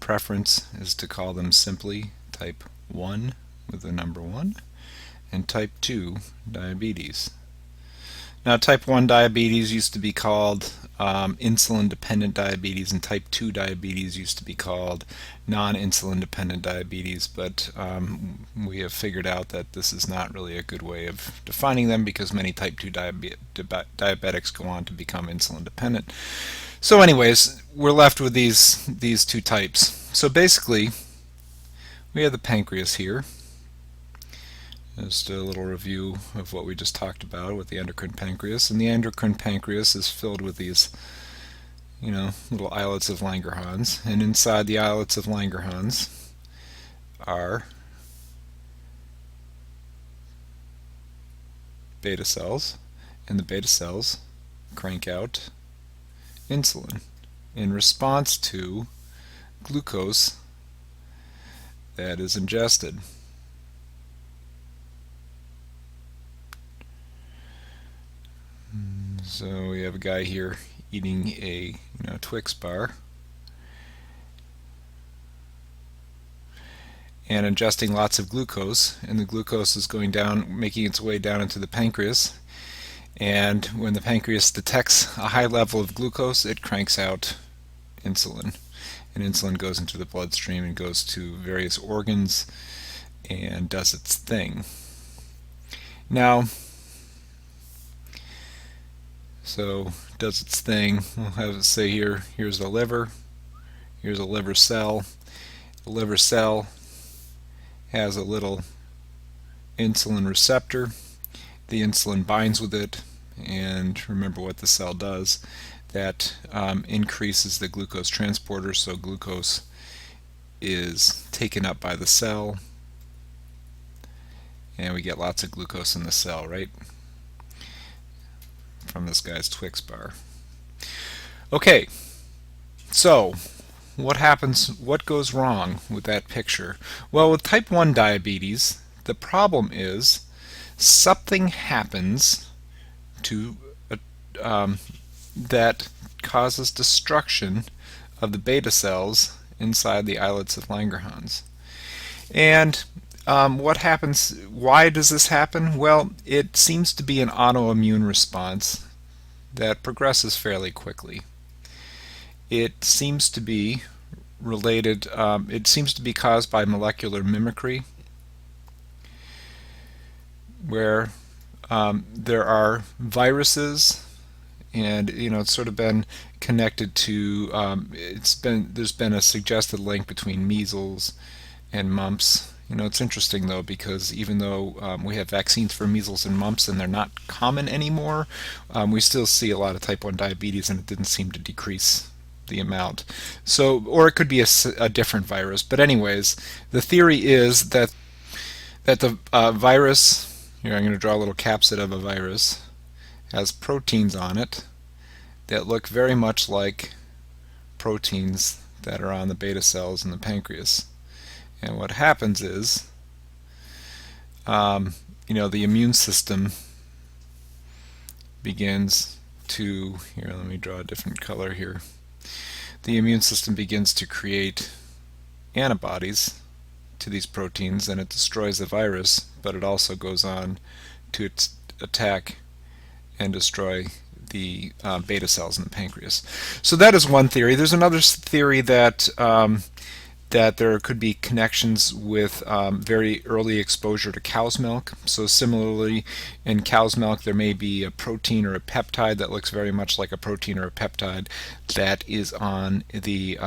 preference is to call them simply type 1 with the number 1 and type 2 diabetes. Now, type 1 diabetes used to be called insulin-dependent diabetes, and type 2 diabetes used to be called non-insulin dependent diabetes, but we have figured out that this is not really a good way of defining them because many type 2 diabetics go on to become insulin dependent. So anyways, we're left with these two types. So basically, we have the pancreas here. Just a little review of what we just talked about with the endocrine pancreas. And the endocrine pancreas is filled with these, little islets of Langerhans. And inside the islets of Langerhans are beta cells. And the beta cells crank out insulin in response to glucose that is ingested. So we have a guy here eating a Twix bar and ingesting lots of glucose, and the glucose is going down, making its way down into the pancreas, and when the pancreas detects a high level of glucose, it cranks out insulin, and insulin goes into the bloodstream and goes to various organs and does its thing. Now, so does its thing. We'll have it say here's the liver. Here's a liver cell. The liver cell has a little insulin receptor. The insulin binds with it, and remember what the cell does. That increases the glucose transporter, so glucose is taken up by the cell, and we get lots of glucose in the cell, right? From this guy's Twix bar. Okay, so what happens, what goes wrong with that picture? Well, with type 1 diabetes, the problem is something happens to that causes destruction of the beta cells inside the islets of Langerhans. And what happens, why does this happen? Well, it seems to be an autoimmune response that progresses fairly quickly. It seems to be related, it seems to be caused by molecular mimicry, where there are viruses, and it's sort of been connected to, there's been a suggested link between measles and mumps. It's interesting though, because even though we have vaccines for measles and mumps and they're not common anymore, we still see a lot of type 1 diabetes, and it didn't seem to decrease the amount. So, or it could be a different virus. But anyways, the theory is that the virus, here I'm going to draw a little capsid of a virus, has proteins on it that look very much like proteins that are on the beta cells in the pancreas. And what happens is, the immune system begins to, here, let me draw a different color here. The immune system begins to create antibodies to these proteins, and it destroys the virus, but it also goes on to attack and destroy the beta cells in the pancreas. So that is one theory. There's another theory that that there could be connections with very early exposure to cow's milk. So similarly, in cow's milk there may be a protein or a peptide that looks very much like a protein or a peptide that is on the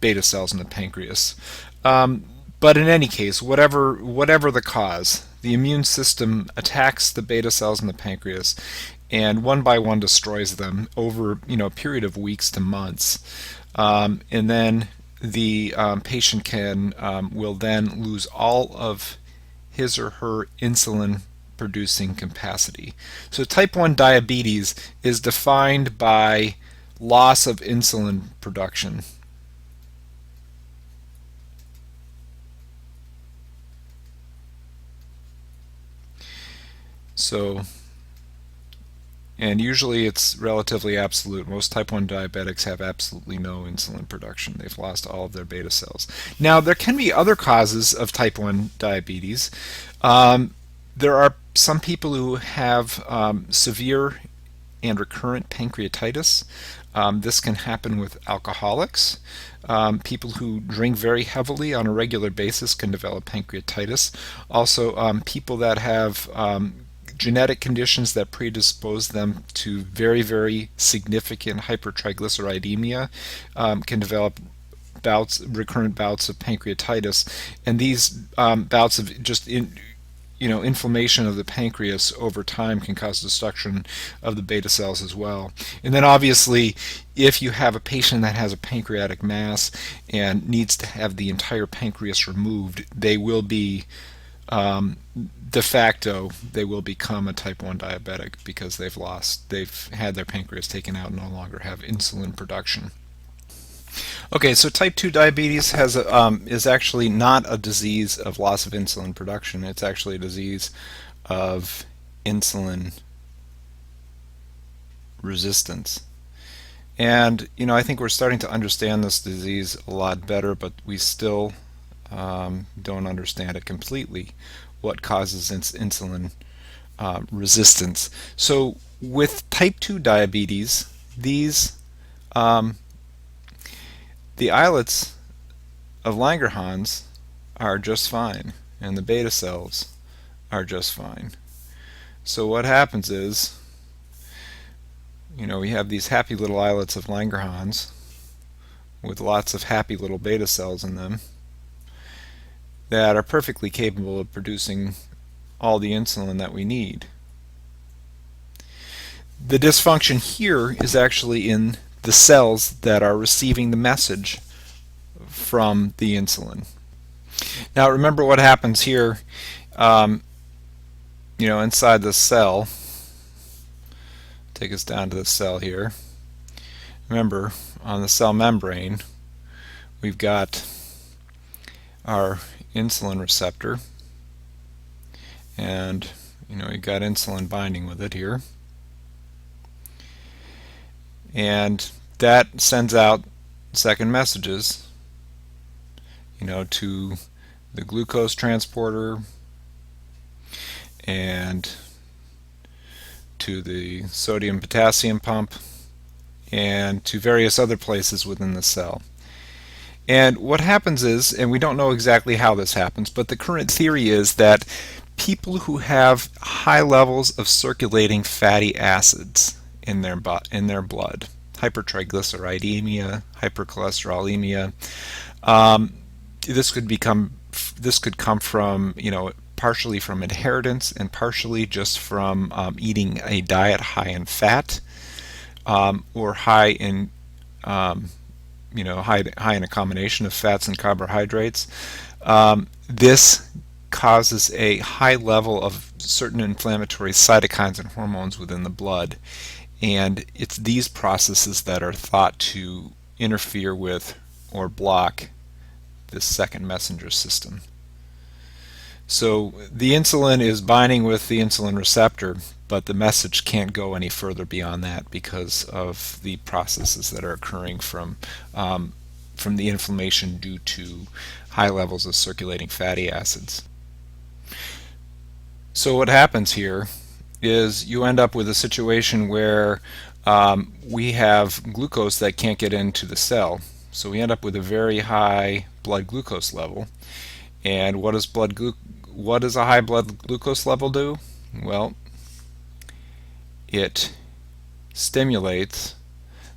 beta cells in the pancreas. But in any case, whatever the cause, the immune system attacks the beta cells in the pancreas, and one by one destroys them over a period of weeks to months, and then the patient will then lose all of his or her insulin producing capacity. So type 1 diabetes is defined by loss of insulin production. So And usually it's relatively absolute. Most type 1 diabetics have absolutely no insulin production. They've lost all of their beta cells. Now, there can be other causes of type 1 diabetes. There are some people who have severe and recurrent pancreatitis. This can happen with alcoholics. People who drink very heavily on a regular basis can develop pancreatitis. Also, people that have genetic conditions that predispose them to very, very significant hypertriglyceridemia can develop recurrent bouts of pancreatitis, and these bouts of just inflammation of the pancreas over time can cause destruction of the beta cells as well. And then obviously, if you have a patient that has a pancreatic mass and needs to have the entire pancreas removed, they will be de facto, they will become a type 1 diabetic because they've had their pancreas taken out and no longer have insulin production. Okay, so type 2 diabetes is actually not a disease of loss of insulin production. It's actually a disease of insulin resistance. And, I think we're starting to understand this disease a lot better, but we still don't understand it completely, what causes insulin resistance. So with type 2 diabetes, the islets of Langerhans are just fine, and the beta cells are just fine. So what happens is, we have these happy little islets of Langerhans with lots of happy little beta cells in them that are perfectly capable of producing all the insulin that we need. The dysfunction here is actually in the cells that are receiving the message from the insulin. Now remember what happens here, inside the cell. Take us down to the cell here. Remember, on the cell membrane, we've got our insulin receptor, and we've got insulin binding with it here, and that sends out second messages to the glucose transporter and to the sodium potassium pump and to various other places within the cell. And what happens is, and we don't know exactly how this happens, but the current theory is that people who have high levels of circulating fatty acids in their blood, hypertriglyceridemia, hypercholesterolemia, this could come from partially from inheritance and partially just from eating a diet high in fat or high in high in a combination of fats and carbohydrates. This causes a high level of certain inflammatory cytokines and hormones within the blood, and it's these processes that are thought to interfere with or block this second messenger system. So the insulin is binding with the insulin receptor, but the message can't go any further beyond that because of the processes that are occurring from the inflammation due to high levels of circulating fatty acids. So what happens here is you end up with a situation where we have glucose that can't get into the cell. So we end up with a very high blood glucose level. And what does a high blood glucose level do? Well, it stimulates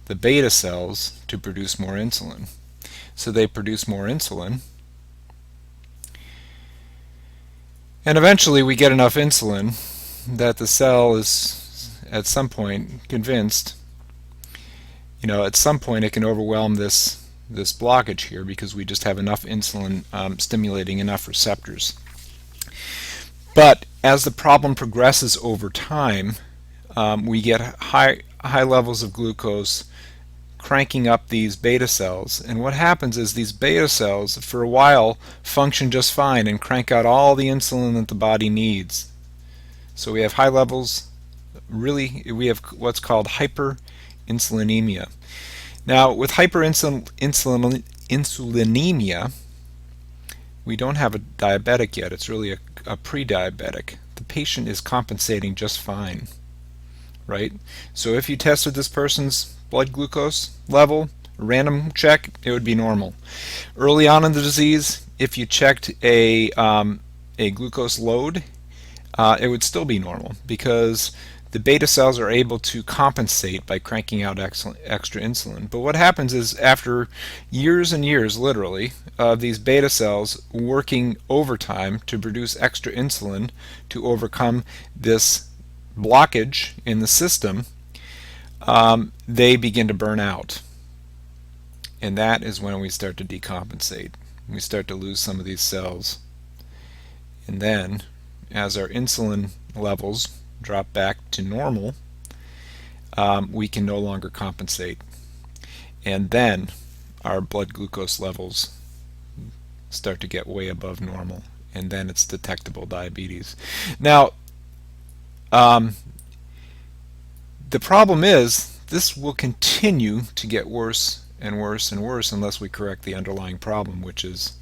the beta cells to produce more insulin. So they produce more insulin, and eventually we get enough insulin that the cell is at some point convinced, at some point it can overwhelm this blockage here because we just have enough insulin stimulating enough receptors. But as the problem progresses over time, we get high levels of glucose cranking up these beta cells, and what happens is these beta cells for a while function just fine and crank out all the insulin that the body needs. So we have high levels we have what's called hyperinsulinemia. Now, with hyperinsulinemia, we don't have a diabetic yet. It's really a pre-diabetic. The patient is compensating just fine, right? So if you tested this person's blood glucose level, random check, it would be normal. Early on in the disease, if you checked a glucose load, it would still be normal because the beta cells are able to compensate by cranking out extra insulin. But what happens is after years and years, literally, of these beta cells working overtime to produce extra insulin to overcome this blockage in the system, they begin to burn out. And that is when we start to decompensate. We start to lose some of these cells. And then, as our insulin levels drop back to normal, we can no longer compensate. And then our blood glucose levels start to get way above normal. And then it's detectable diabetes. Now, the problem is this will continue to get worse and worse and worse unless we correct the underlying problem, which is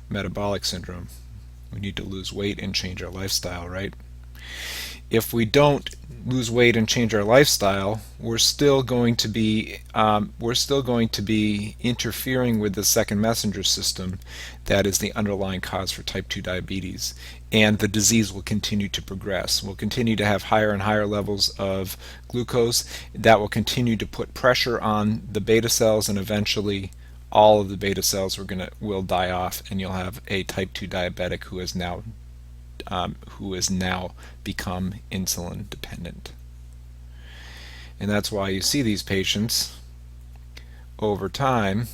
metabolic syndrome. We need to lose weight and change our lifestyle, right? If we don't lose weight and change our lifestyle, we're still going to be interfering with the second messenger system that is the underlying cause for type 2 diabetes, and the disease will continue to progress. We'll continue to have higher and higher levels of glucose. That will continue to put pressure on the beta cells, and eventually all of the beta cells will die off, and you'll have a type 2 diabetic who has now become insulin dependent. And that's why you see these patients over time.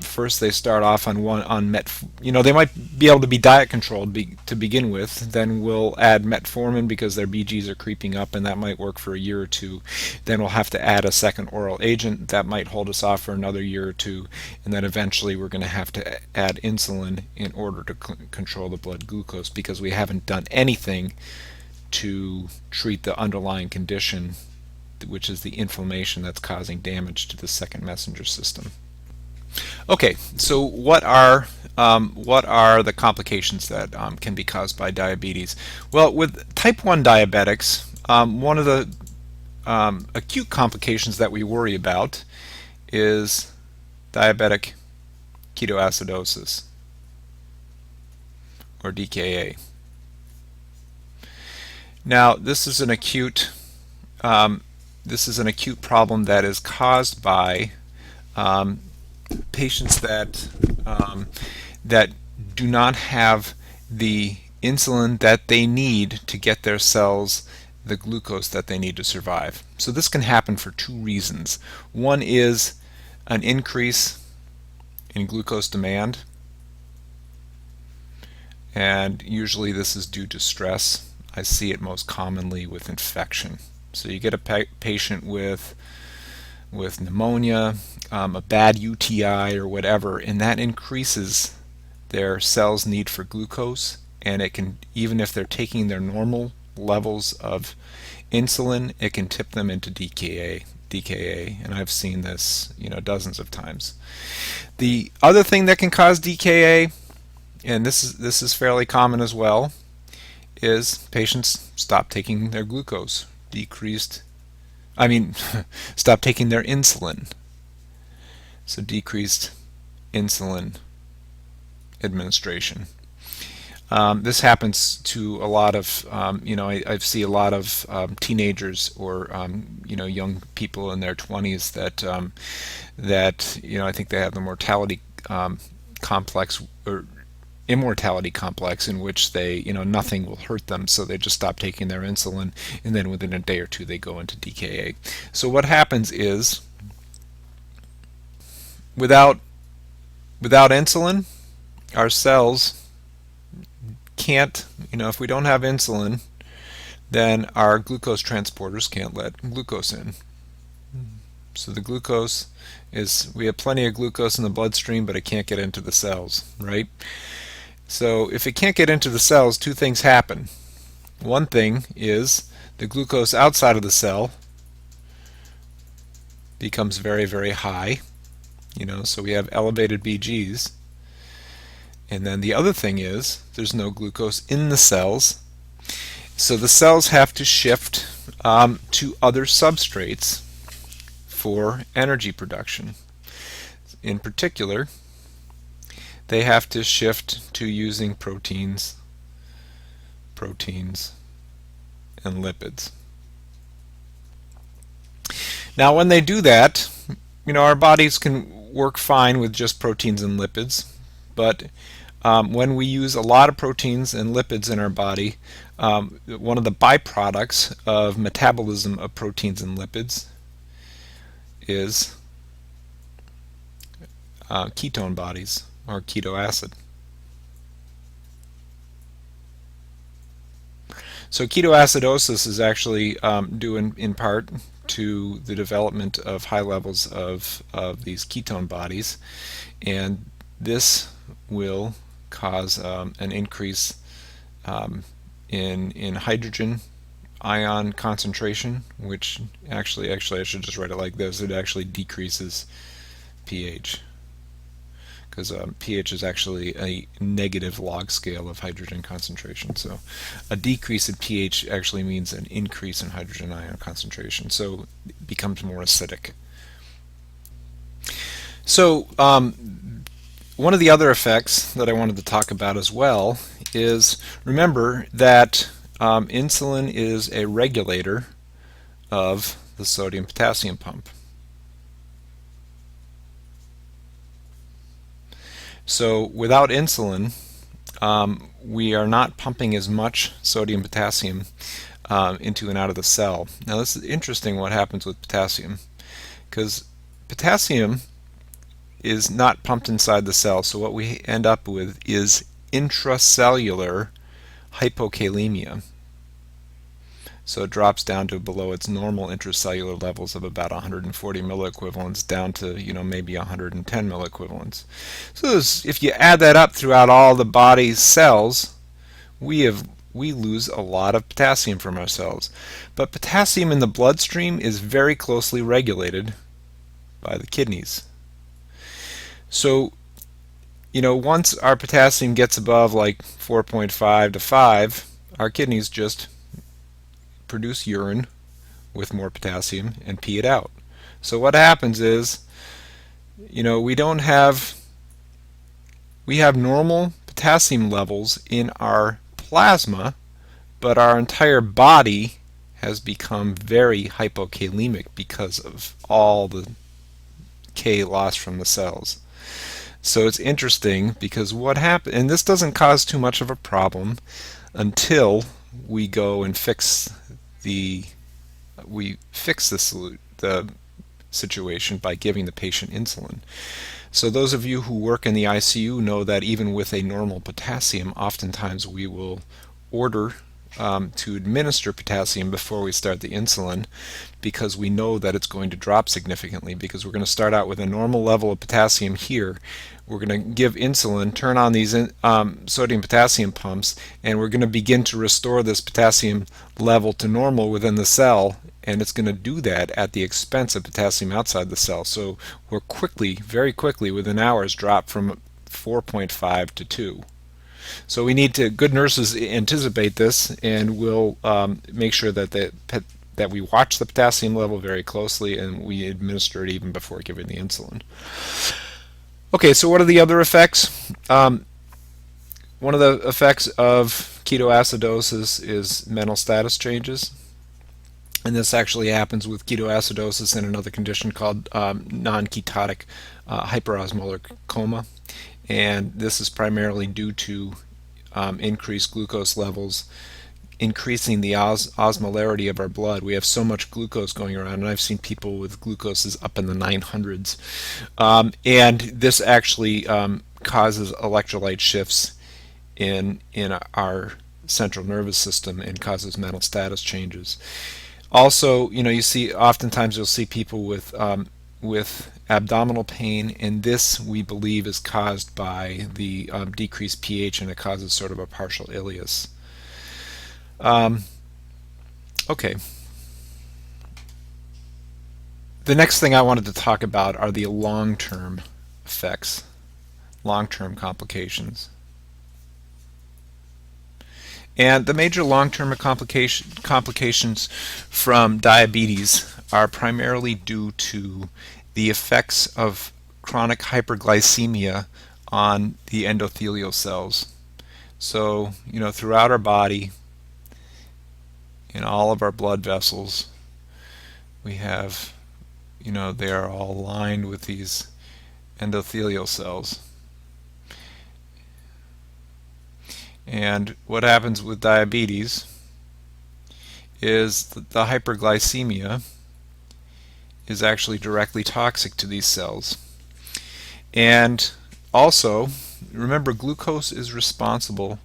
First they start off on they might be able to be diet controlled to begin with. Then we'll add metformin because their BGs are creeping up, and that might work for a year or two. Then we'll have to add a second oral agent that might hold us off for another year or two, and then eventually we're going to have to add insulin in order to control the blood glucose, because we haven't done anything to treat the underlying condition, which is the inflammation that's causing damage to the second messenger system. Okay, so what are the complications that can be caused by diabetes? Well, with type 1 diabetics, one of the acute complications that we worry about is diabetic ketoacidosis, or DKA. Now, this is an acute problem that is caused by patients that do not have the insulin that they need to get their cells the glucose that they need to survive. So this can happen for two reasons. One is an increase in glucose demand, and usually this is due to stress. I see it most commonly with infection. So you get a patient with pneumonia, a bad UTI or whatever, and that increases their cells' need for glucose, and it can, even if they're taking their normal levels of insulin, it can tip them into DKA, and I've seen this, dozens of times. The other thing that can cause DKA, and this is fairly common as well, is patients stop taking their glucose, stop taking their insulin. So decreased insulin administration. This happens to a lot of, I see a lot of teenagers or young people in their 20s that I think they have the mortality complex or immortality complex, in which they, nothing will hurt them, so they just stop taking their insulin, and then within a day or two they go into DKA. So what happens is, without insulin, our cells can't, if we don't have insulin, then our glucose transporters can't let glucose in. So the glucose is, we have plenty of glucose in the bloodstream, but it can't get into the cells, right? So if it can't get into the cells, two things happen. One thing is The glucose outside of the cell becomes very, very high, so we have elevated BGs. And then the other thing is there's no glucose in the cells, so the cells have to shift to other substrates for energy production. In particular, they have to shift to using proteins, and lipids. Now when they do that, our bodies can work fine with just proteins and lipids, but when we use a lot of proteins and lipids in our body, one of the byproducts of metabolism of proteins and lipids is ketone bodies, or keto acid. So ketoacidosis is actually due in part to the development of high levels of these ketone bodies, and this will cause an increase in hydrogen ion concentration, which actually I should just write it like this: it actually decreases pH, because pH is actually a negative log scale of hydrogen concentration. So a decrease in pH actually means an increase in hydrogen ion concentration, so it becomes more acidic. So one of the other effects that I wanted to talk about as well is, remember that insulin is a regulator of the sodium-potassium pump. So without insulin, we are not pumping as much sodium-potassium into and out of the cell. Now this is interesting what happens with potassium, because potassium is not pumped inside the cell, so what we end up with is intracellular hypokalemia. So it drops down to below its normal intracellular levels of about 140 milliequivalents down to maybe 110 milliequivalents. So if you add that up throughout all the body's cells, we lose a lot of potassium from our cells. But potassium in the bloodstream is very closely regulated by the kidneys. So once our potassium gets above like 4.5 to 5, our kidneys just produce urine with more potassium and pee it out. So what happens is, we have normal potassium levels in our plasma, but our entire body has become very hypokalemic because of all the K lost from the cells. So it's interesting, because what happens, and this doesn't cause too much of a problem until we go and fix the situation by giving the patient insulin. So those of you who work in the ICU know that even with a normal potassium, oftentimes we will order to administer potassium before we start the insulin, because we know that it's going to drop significantly, because we're going to start out with a normal level of potassium here. We're going to give insulin, turn on these sodium potassium pumps, and we're going to begin to restore this potassium level to normal within the cell, and it's going to do that at the expense of potassium outside the cell. So we're very quickly, within hours, drop from 4.5 to 2. So we need to, good nurses anticipate this, and we'll make sure that we watch the potassium level very closely, and we administer it even before giving the insulin. Okay, so what are the other effects? One of the effects of ketoacidosis is mental status changes. And this actually happens with ketoacidosis and another condition called non-ketotic hyperosmolar coma. And this is primarily due to increased glucose levels, increasing the osmolarity of our blood. We have so much glucose going around, and I've seen people with glucoses up in the 900s. And this actually causes electrolyte shifts in our central nervous system and causes mental status changes. Also, oftentimes you'll see people with abdominal pain, and this we believe is caused by the decreased pH, and it causes sort of a partial ileus. Okay. The next thing I wanted to talk about are the long-term effects, long-term complications. And the major long-term complications from diabetes are primarily due to the effects of chronic hyperglycemia on the endothelial cells. So, throughout our body, in all of our blood vessels, we have, they are all lined with these endothelial cells. And what happens with diabetes is that the hyperglycemia is actually directly toxic to these cells. And also, remember, glucose is responsible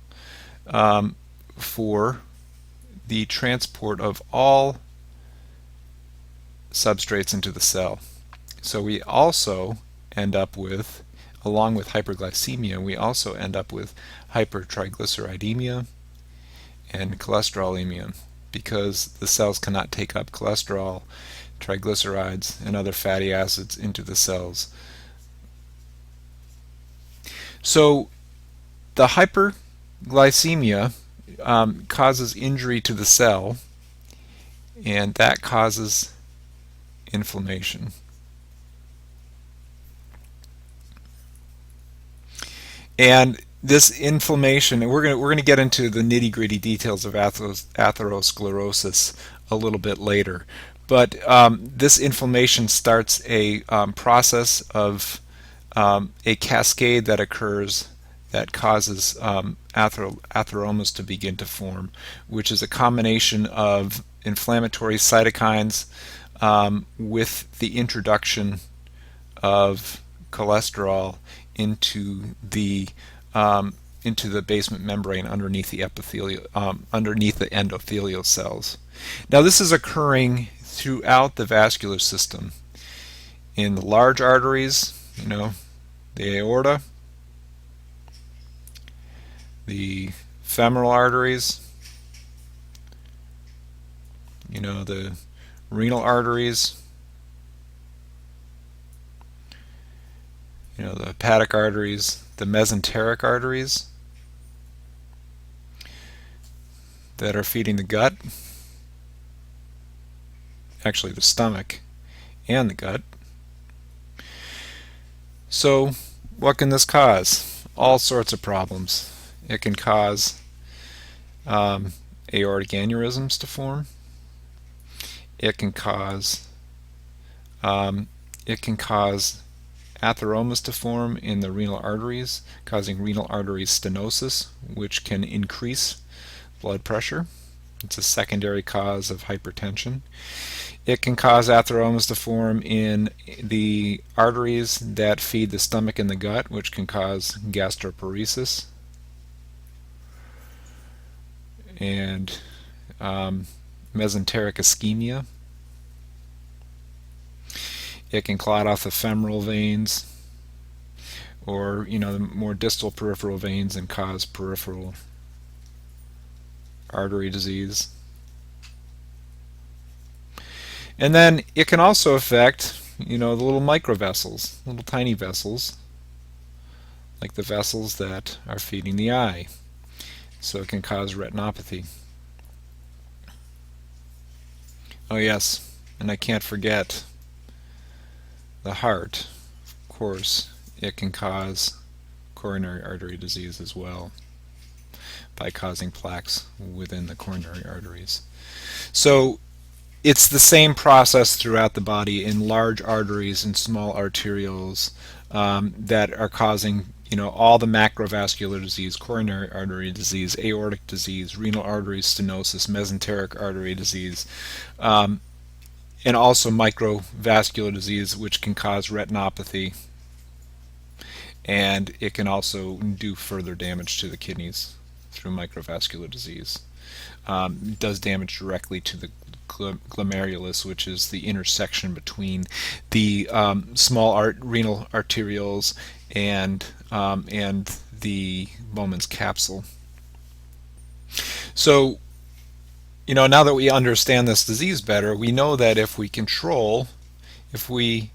for the transport of all substrates into the cell. So we also end up with, along with hyperglycemia, we also end up with hypertriglyceridemia and cholesterolemia, because the cells cannot take up cholesterol, triglycerides, and other fatty acids into the cells. So the hyperglycemia causes injury to the cell, and that causes inflammation. And this inflammation, and we're going to get into the nitty-gritty details of atherosclerosis a little bit later, but this inflammation starts a process of a cascade that occurs that causes atheromas to begin to form, which is a combination of inflammatory cytokines with the introduction of cholesterol into the basement membrane underneath the endothelial cells. Now, this is occurring throughout the vascular system. In the large arteries, the aorta, the femoral arteries, the renal arteries, the hepatic arteries, the mesenteric arteries that are feeding the gut, actually the stomach and the gut. So what can this cause? All sorts of problems. It can cause aortic aneurysms to form. It can cause atheromas to form in the renal arteries, causing renal artery stenosis, which can increase blood pressure. It's a secondary cause of hypertension. It can cause atheromas to form in the arteries that feed the stomach and the gut, which can cause gastroparesis and mesenteric ischemia. It can clot off the femoral veins, or the more distal peripheral veins, and cause peripheral artery disease. And then it can also affect the little microvessels, little tiny vessels, like the vessels that are feeding the eye. So it can cause retinopathy. Oh yes, and I can't forget the heart. Of course, it can cause coronary artery disease as well by causing plaques within the coronary arteries. So it's the same process throughout the body in large arteries and small arterioles that are causing all the macrovascular disease, coronary artery disease, aortic disease, renal artery stenosis, mesenteric artery disease, and also microvascular disease, which can cause retinopathy, and it can also do further damage to the kidneys through microvascular disease. It does damage directly to the glomerulus, which is the intersection between the small renal arterioles and the Bowman's capsule. So Now that we understand this disease better, we know that if we